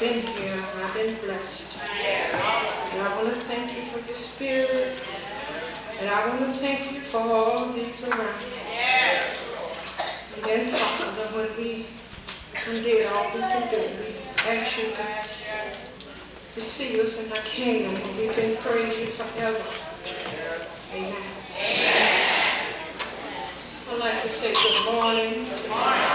been here and I've been blessed. And I want to thank you for your spirit. And I want to thank you for all these around. And then, Father, when we did all we can do, we ask you to see us in our kingdom, and we can praise you forever. Amen. I'd like to say good morning. Good morning.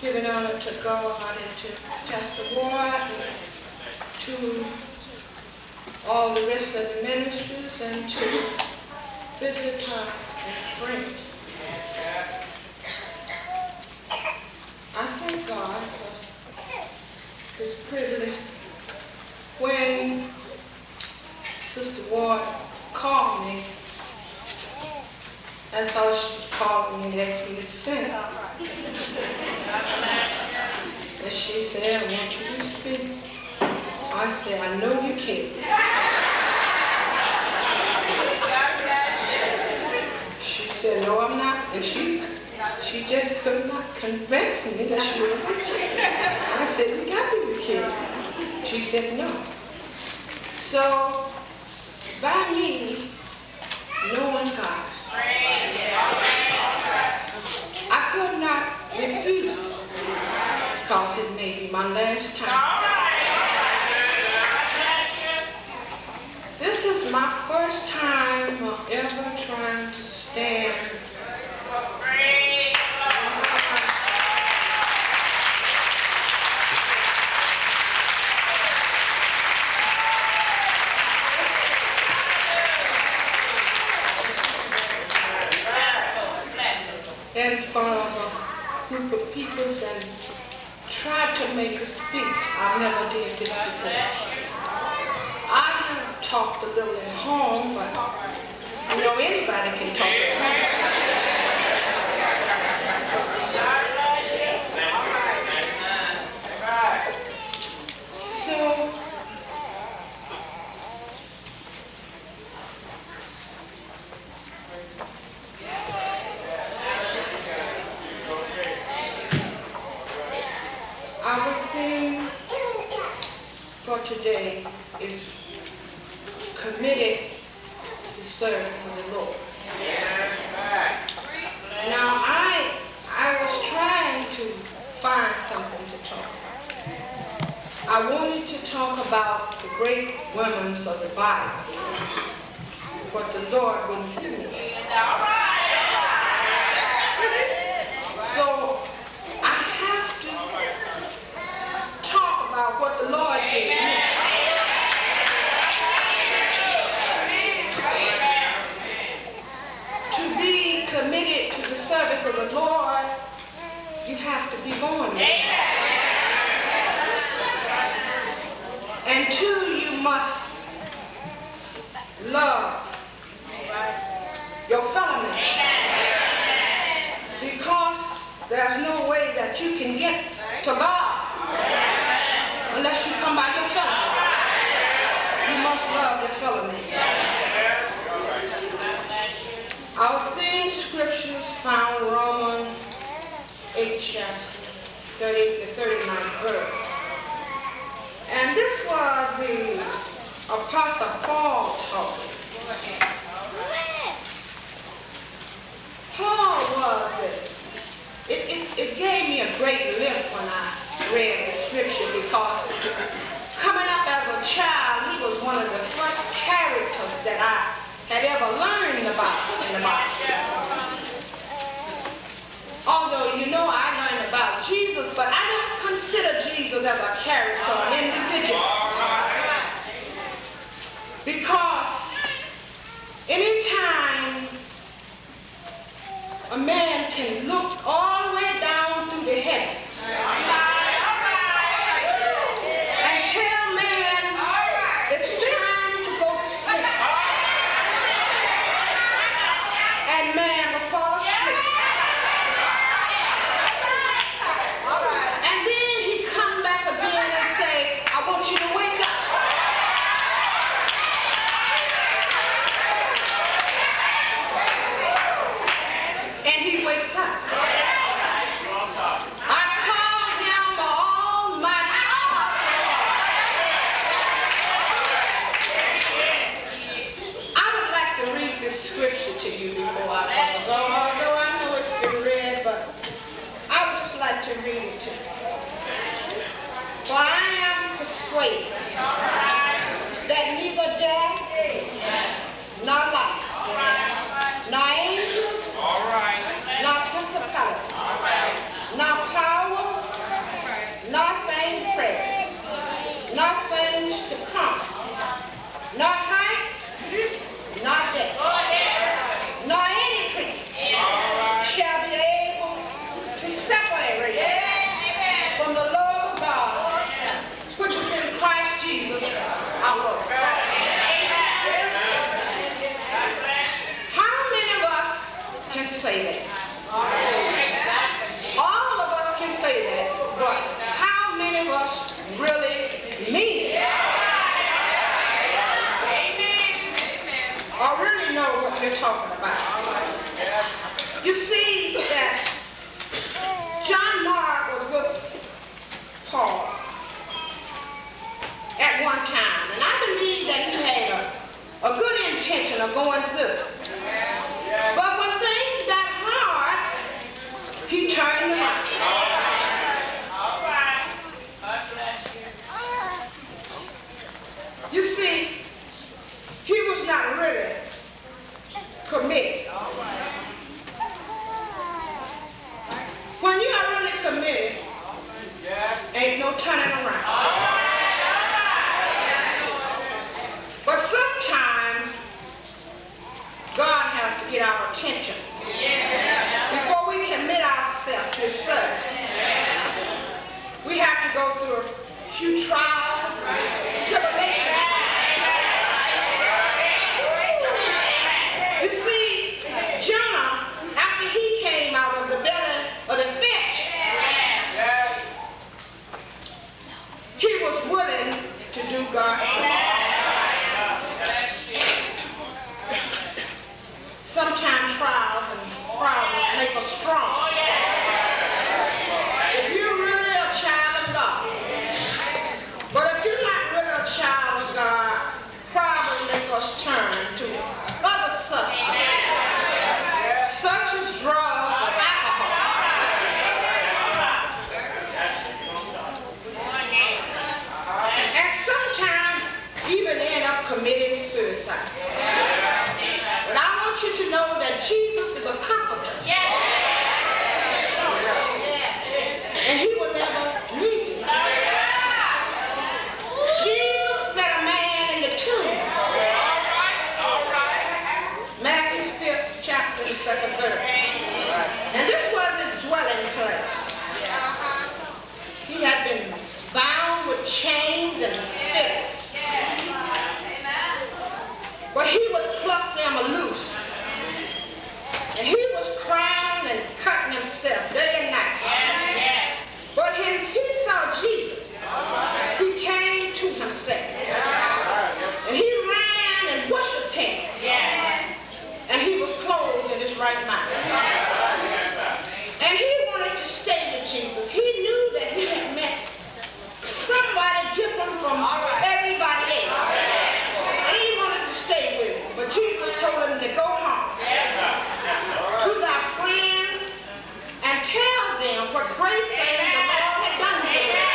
Giving honor to God and to Pastor Ward, and to all the rest of the ministers, and to visitors and friends. I thank God for this privilege. When Sister Ward called me, I thought she was calling me and asked me to sing. And she said, I want you to speak. I said, I know you can. She said, no, I'm not. And she just could not convince me that she was. I said, you got to be kidding. She said, no. So, by me knowing God, I could not refuse because it may be my last time. This is my first time ever trying to stand. In front of a group of people and tried to make a speech. I never did this before. I have talked a little at home, but you know anybody can talk at home. So our theme for today is committed to service to the Lord. Now I was trying to find something to talk about. I wanted to talk about the great women of the Bible, but the Lord wouldn't give me. So I have to talk about what the Lord gave me. To be committed to the service of the Lord, you have to be born again. And two, you must love your fellow man. Because there's no way that you can get to God unless you come by yourself. You must love your fellow man. Our theme scriptures found Romans 8, chapter 30 to 39 verse. And this was the Apostle Paul talking. Paul was it gave me a great lift when I read the scripture, because coming up as a child, he was one of the first characters that I had ever learned about in the Bible. Although, you know, I learned about Jesus, but I don't consider Jesus as a character, an individual. Because anytime a man can look all the way down through the heavens and tell man it's time to go to sleep, and man will fall asleep. And then he come back again and say, I want you to wake up. And he wakes up. I can say that. All of us can say that, but how many of us really mean it? Or really know what you're talking about? You see that John Mark was with Paul at one time, and I believe that he had a good intention of going through. But when things got hard, he turned around. You see, he was not really committed. When you are really committed, ain't no turning around. But sometimes God has to get our attention before we commit ourselves to His service. We have to go through a few trials, tribulations. You see, Jonah, after he came out of the belly of the fish, he was willing to do God's will. Sometimes trials and problems make us strong. If you're really a child of God, but if you're not really a child of God, problems make us turn to other substances, such as drugs or alcohol. And sometimes even end up committing suicide. But I want you to know that Jesus is a comforter. And He will never leave you. Jesus met a man in the tomb. Matthew 5th chapter, the 2nd verse. And this was his dwelling place. He had been bound with chains and fetters. But he would pluck them loose. And he was crying and cutting himself day and night. But when he saw Jesus, he came to himself. And he ran and worshiped him. And he was clothed in his right mind. And he wanted to stay with Jesus. He knew that he had met somebody different from everybody else. And he wanted to stay with him. But Jesus told him to go home to thy friends and tell them what great things the Lord had done for them.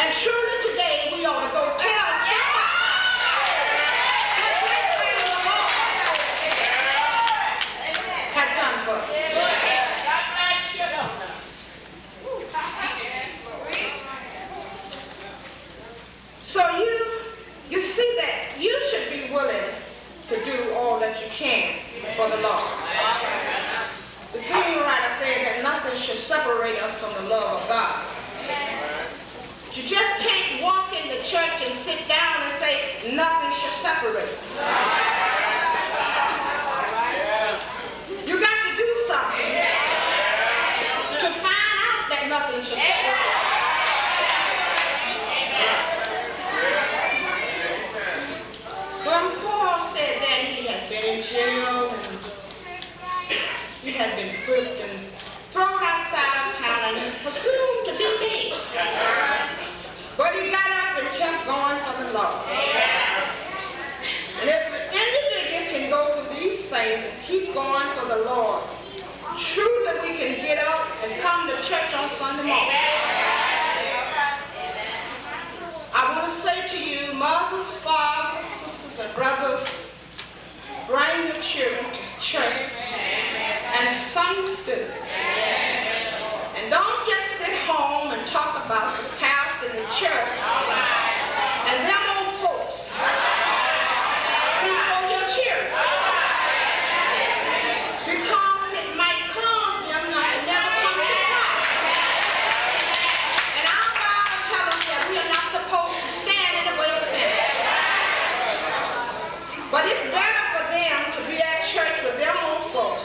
And truly today we ought to go tell somebody what great things the Lord had done for us. So you see that you should be willing to do all that you can for the Lord. The singing writer said that nothing should separate us from the love of God. You just can't walk in the church and sit down and say nothing should separate us. You got to do something to find out that nothing should separate us. When Paul said that he had been in jail and he had been whipped and thrown outside of town and presumed to be dead. But he got up and kept going for the Lord. And if an individual can go through these things and keep going for the Lord, truly we can get up and come to church on Sunday morning. I want to say to you, mothers, fathers, sisters, and brothers, bring your children to church and Sunday school. And don't just sit home and talk about the pastor and the church and them old folks who know your children. Because it might cause them not to never come to Christ. And our Bible tells us that we are not supposed to stand in the way of sinners. But it's better for them to be at church with their own folks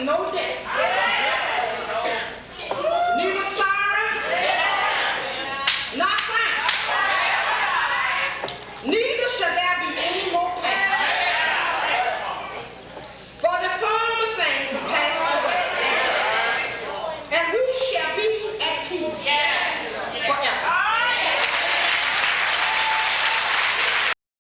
no death.